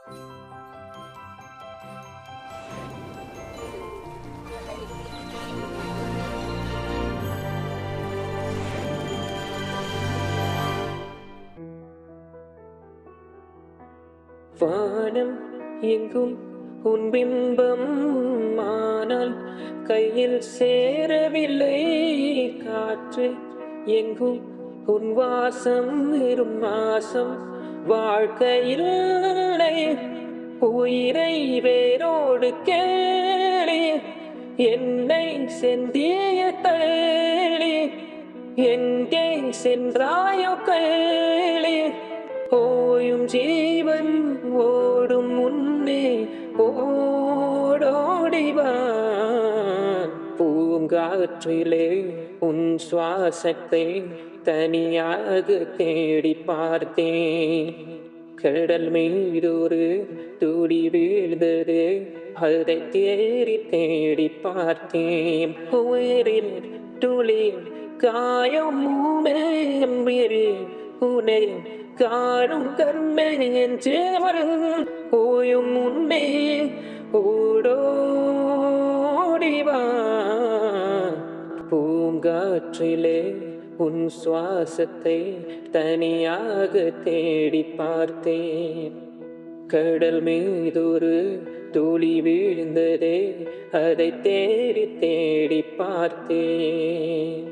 வானம் எங்கும் உன் பிம்பம், ஆனால் கையில் சேரவில்லை. காற்று எங்கும் உன் வாசம், இரும் மாசம் வாழ்க்கையில் உயிரை வேரோடு கேளி, என்னை செந்திய தள்ளி எங்கே சென்றாயோ கேளி. ஓயும் ஜீவன் ஓடும் முன்னே ஓடோடிவா. பூங்காற்றிலே உன் சுவாசத்தை தனியாக தேடி பார்த்தேன். கடல் மீது ஒரு துளி வீழ்ந்தது, அதை தேடி தேடி பார்த்தேன். உயிரில் துளி காயம் உனை காணும் கர்மேன் சேவரும் ஓயும் உண்மை ஓடோடிவா. பூங்காற்றிலே உன் சுவாசத்தை தனியாக தேடி பார்த்தேன். கடல் மீதொரு துளி வீழ்ந்ததே, அதை தேடி தேடி பார்த்தேன்.